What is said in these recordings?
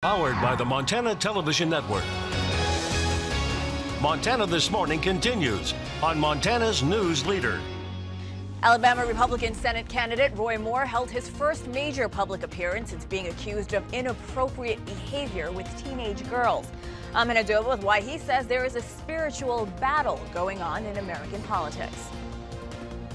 Powered by the Montana Television Network. Montana This Morning continues on Montana's News Leader. Alabama Republican Senate candidate Roy Moore held his first major public appearance since being accused of inappropriate behavior with teenage girls. I'm in Adobe with why he says there is a spiritual battle going on in American politics.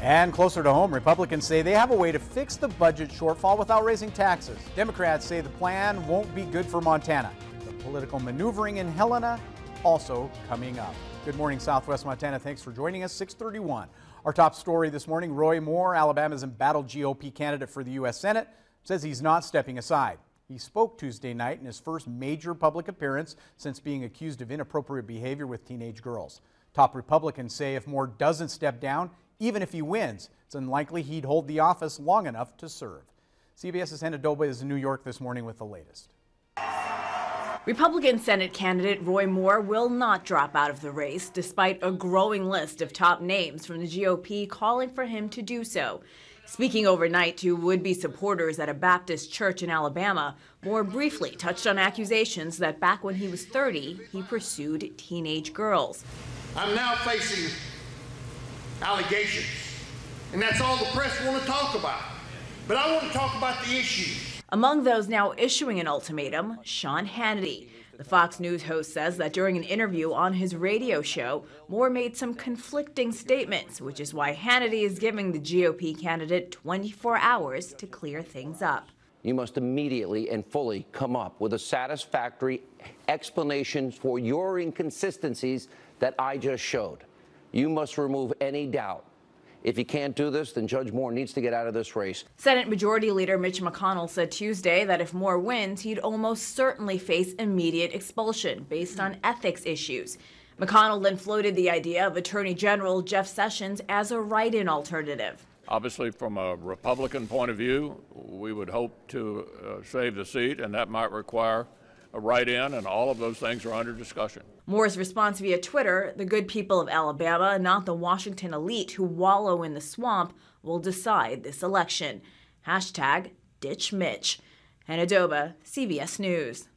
And closer to home, Republicans say they have a way to fix the budget shortfall without raising taxes. Democrats say the plan won't be good for Montana. The political maneuvering in Helena also coming up. Good morning, Southwest Montana. Thanks for joining us. 6:31. Our top story this morning, Roy Moore, Alabama's embattled GOP candidate for the U.S. Senate, says he's not stepping aside. He spoke Tuesday night in his first major public appearance since being accused of inappropriate behavior with teenage girls. Top Republicans say if Moore doesn't step down, even if he wins, it's unlikely he'd hold the office long enough to serve. CBS's Hannah Doba is in New York this morning with the latest. Republican Senate candidate Roy Moore will not drop out of the race, despite a growing list of top names from the GOP calling for him to do so. Speaking overnight to would-be supporters at a Baptist church in Alabama, Moore briefly touched on accusations that back when he was 30, he pursued teenage girls. I'm now facing allegations, and that's all the press want to talk about. But I want to talk about the issues. Among those now issuing an ultimatum, Sean Hannity. The Fox News host says that during an interview on his radio show, Moore made some conflicting statements, which is why Hannity is giving the GOP candidate 24 hours to clear things up. You must immediately and fully come up with a satisfactory explanation for your inconsistencies that I just showed. You must remove any doubt. If you can't do this, then Judge Moore needs to get out of this race. Senate Majority Leader Mitch McConnell said Tuesday that if Moore wins, he'd almost certainly face immediate expulsion based on ethics issues. McConnell then floated the idea of Attorney General Jeff Sessions as a write-in alternative. Obviously, from a Republican point of view, we would hope to save the seat, and that might require a write-in, and all of those things are under discussion. Moore's response via Twitter: the good people of Alabama, not the Washington elite who wallow in the swamp, will decide this election. Hashtag ditch Mitch. Hannah Doba, CBS News.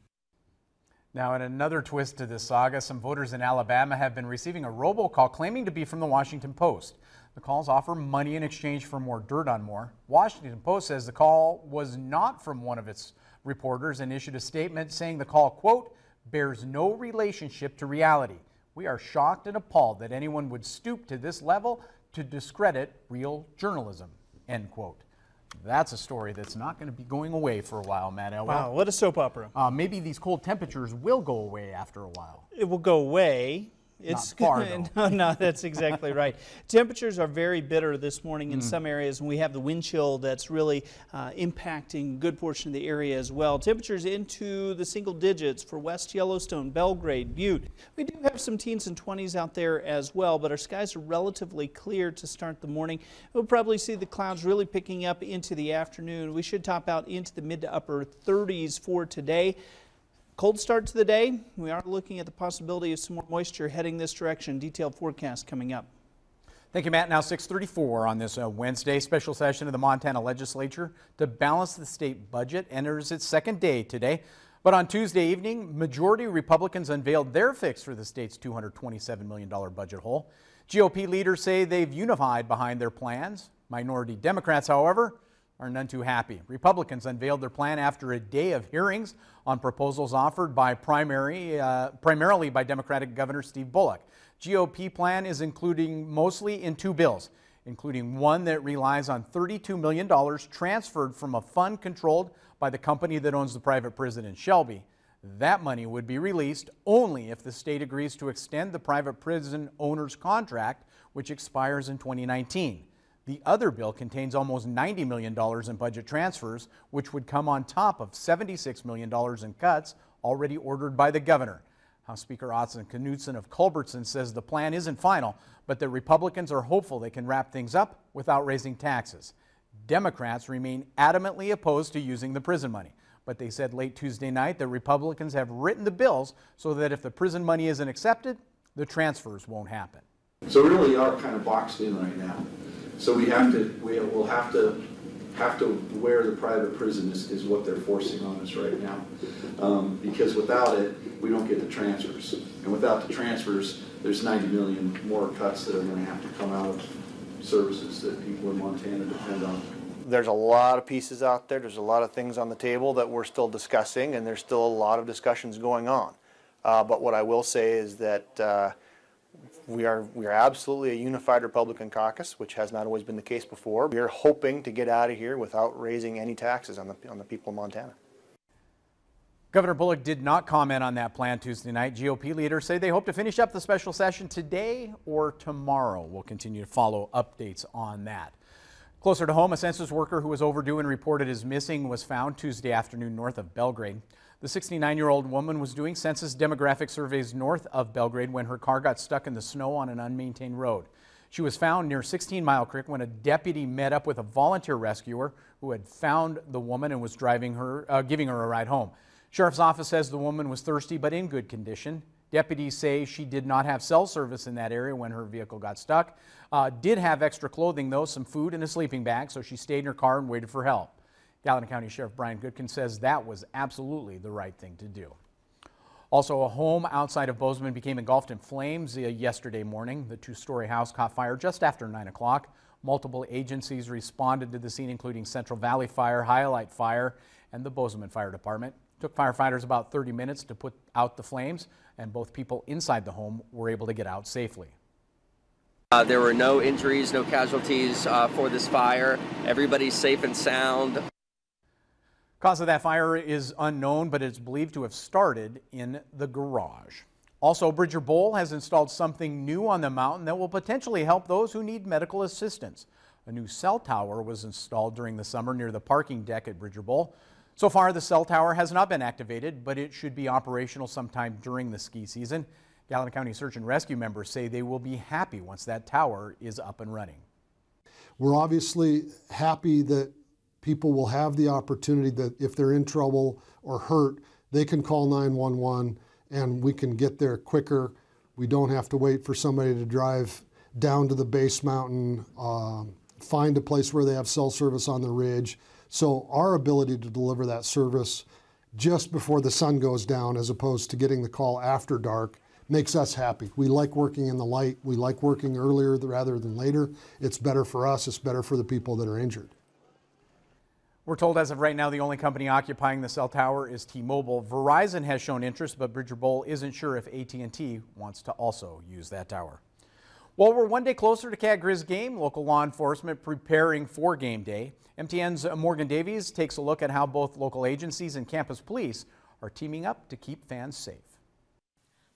Now, in another twist to this saga, some voters in Alabama have been receiving a robocall claiming to be from the Washington Post. The calls offer money in exchange for more dirt on Moore. Washington Post says the call was not from one of its reporters and issued a statement saying the call, quote, bears no relationship to reality. We are shocked and appalled that anyone would stoop to this level to discredit real journalism, end quote. That's a story that's not going to be going away for a while, Matt Elwell. Wow, what a soap opera. Maybe these cold temperatures will go away after a while. It will go away. It's not far, no, that's exactly right. Temperatures are very bitter this morning in some areas, and we have the wind chill that's really impacting a good portion of the area as well. Temperatures into the single digits for West Yellowstone, Belgrade, Butte. We do have some teens and 20s out there as well, but our skies are relatively clear to start the morning. We'll probably see the clouds really picking up into the afternoon. We should top out into the mid to upper 30s for today. Cold start to the day. We are looking at the possibility of some more moisture heading this direction. Detailed forecast coming up. Thank you, Matt. Now 6:34 on this Wednesday. Special session of the Montana Legislature to balance the state budget enters its second day today. But on Tuesday evening, majority Republicans unveiled their fix for the state's $227 million budget hole. GOP leaders say they've unified behind their plans. Minority Democrats, however, are none too happy. Republicans unveiled their plan after a day of hearings on proposals offered by primarily by Democratic Governor Steve Bullock. GOP plan is including mostly in two bills, including one that relies on $32 million transferred from a fund controlled by the company that owns the private prison in Shelby. That money would be released only if the state agrees to extend the private prison owner's contract, which expires in 2019. The other bill contains almost $90 million in budget transfers, which would come on top of $76 million in cuts already ordered by the governor. House Speaker Autzen Knudsen of Culbertson says the plan isn't final, but that Republicans are hopeful they can wrap things up without raising taxes. Democrats remain adamantly opposed to using the prison money, but they said late Tuesday night that Republicans have written the bills so that if the prison money isn't accepted, the transfers won't happen. So we really are kind of boxed in right now. So we'll have to have to wear the private prison is what they're forcing on us right now. Because without it, we don't get the transfers. And without the transfers, there's 90 million more cuts that are going to have to come out of services that people in Montana depend on. There's a lot of pieces out there. There's a lot of things on the table that we're still discussing, and there's still a lot of discussions going on. But what I will say is that we are absolutely a unified Republican caucus, which has not always been the case before. We are hoping to get out of here without raising any taxes on the people of Montana. Governor Bullock did not comment on that plan Tuesday night. GOP leaders say they hope to finish up the special session today or tomorrow. We'll continue to follow updates on that. Closer to home, a census worker who was overdue and reported as missing was found Tuesday afternoon north of Belgrade. The 69-year-old woman was doing census demographic surveys north of Belgrade when her car got stuck in the snow on an unmaintained road. She was found near 16 Mile Creek when a deputy met up with a volunteer rescuer who had found the woman and was giving her a ride home. Sheriff's office says the woman was thirsty but in good condition. Deputies say she did not have cell service in that area when her vehicle got stuck. Did have extra clothing though, some food and a sleeping bag, so she stayed in her car and waited for help. Gallatin County Sheriff Brian Goodkin says that was absolutely the right thing to do. Also, a home outside of Bozeman became engulfed in flames yesterday morning. The two-story house caught fire just after 9 o'clock. Multiple agencies responded to the scene, including Central Valley Fire, Highlight Fire, and the Bozeman Fire Department. It took firefighters about 30 minutes to put out the flames, and both people inside the home were able to get out safely. There were no injuries, no casualties for this fire. Everybody's safe and sound. Cause of that fire is unknown, but it's believed to have started in the garage. Also, Bridger Bowl has installed something new on the mountain that will potentially help those who need medical assistance. A new cell tower was installed during the summer near the parking deck at Bridger Bowl. So far, the cell tower has not been activated, but it should be operational sometime during the ski season. Gallatin County Search and Rescue members say they will be happy once that tower is up and running. We're obviously happy that people will have the opportunity that if they're in trouble or hurt, they can call 911 and we can get there quicker. We don't have to wait for somebody to drive down to the base mountain, find a place where they have cell service on the ridge. So our ability to deliver that service just before the sun goes down as opposed to getting the call after dark makes us happy. We like working in the light. We like working earlier rather than later. It's better for us. It's better for the people that are injured. We're told as of right now the only company occupying the cell tower is T-Mobile. Verizon has shown interest, but Bridger Bowl isn't sure if AT&T wants to also use that tower. Well, we're one day closer to Cat Grizz game. Local law enforcement preparing for game day. MTN's Morgan Davies takes a look at how both local agencies and campus police are teaming up to keep fans safe.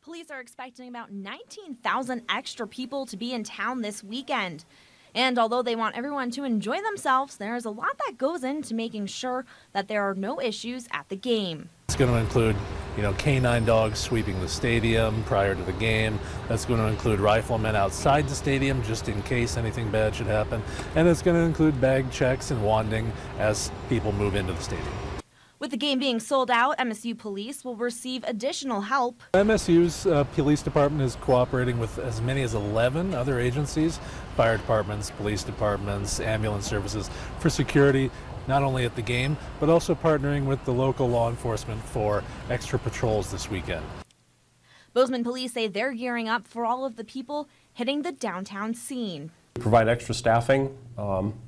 Police are expecting about 19,000 extra people to be in town this weekend. And although they want everyone to enjoy themselves, there's a lot that goes into making sure that there are no issues at the game. It's going to include, canine dogs sweeping the stadium prior to the game. That's going to include riflemen outside the stadium just in case anything bad should happen. And it's going to include bag checks and wanding as people move into the stadium. With the game being sold out, MSU police will receive additional help. MSU's police department is cooperating with as many as 11 other agencies, fire departments, police departments, ambulance services for security, not only at the game, but also partnering with the local law enforcement for extra patrols this weekend. Bozeman police say they're gearing up for all of the people hitting the downtown scene. We provide extra staffing.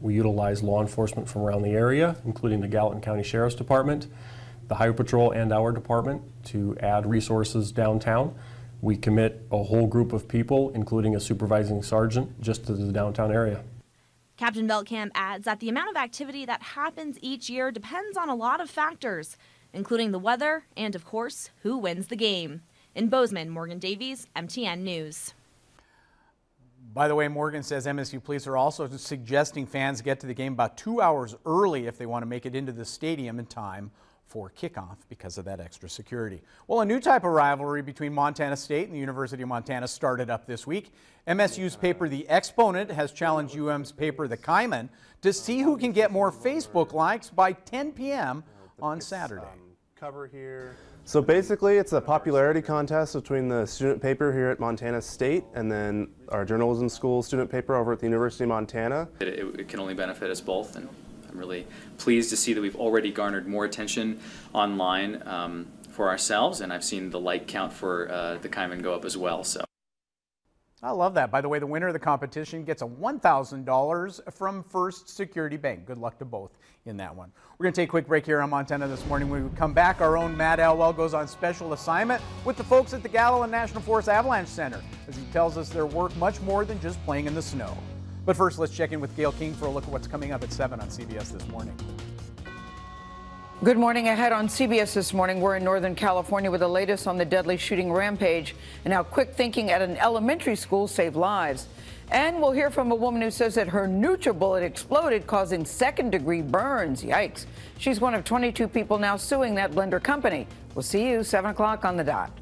We utilize law enforcement from around the area, including the Gallatin County Sheriff's Department, the Highway Patrol, and our department to add resources downtown. We commit a whole group of people, including a supervising sergeant, just to the downtown area. Captain Beltkamp adds that the amount of activity that happens each year depends on a lot of factors, including the weather and, of course, who wins the game. In Bozeman, Morgan Davies, MTN News. By the way, Morgan says MSU police are also suggesting fans get to the game about 2 hours early if they want to make it into the stadium in time for kickoff because of that extra security. Well, a new type of rivalry between Montana State and the University of Montana started up this week. MSU's paper, The Exponent, has challenged UM's paper, The Kaiman, to see who can get more Facebook likes by 10 p.m. on Saturday. Cover here. So basically, it's a popularity contest between the student paper here at Montana State and then our journalism school student paper over at the University of Montana. It can only benefit us both, and I'm really pleased to see that we've already garnered more attention online for ourselves, and I've seen the like count for the Kaiman go up as well. So. I love that. By the way, the winner of the competition gets a $1,000 from First Security Bank. Good luck to both in that one. We're going to take a quick break here on Montana This Morning. When we come back, our own Matt Elwell goes on special assignment with the folks at the Gallatin National Forest Avalanche Center as he tells us their work much more than just playing in the snow. But first, let's check in with Gail King for a look at what's coming up at 7 on CBS This Morning. Good morning. Ahead on CBS This Morning, we're in Northern California with the latest on the deadly shooting rampage and how quick thinking at an elementary school saved lives. And we'll hear from a woman who says that her NutriBullet exploded, causing second-degree burns. Yikes. She's one of 22 people now suing that blender company. We'll see you 7 o'clock on the dot.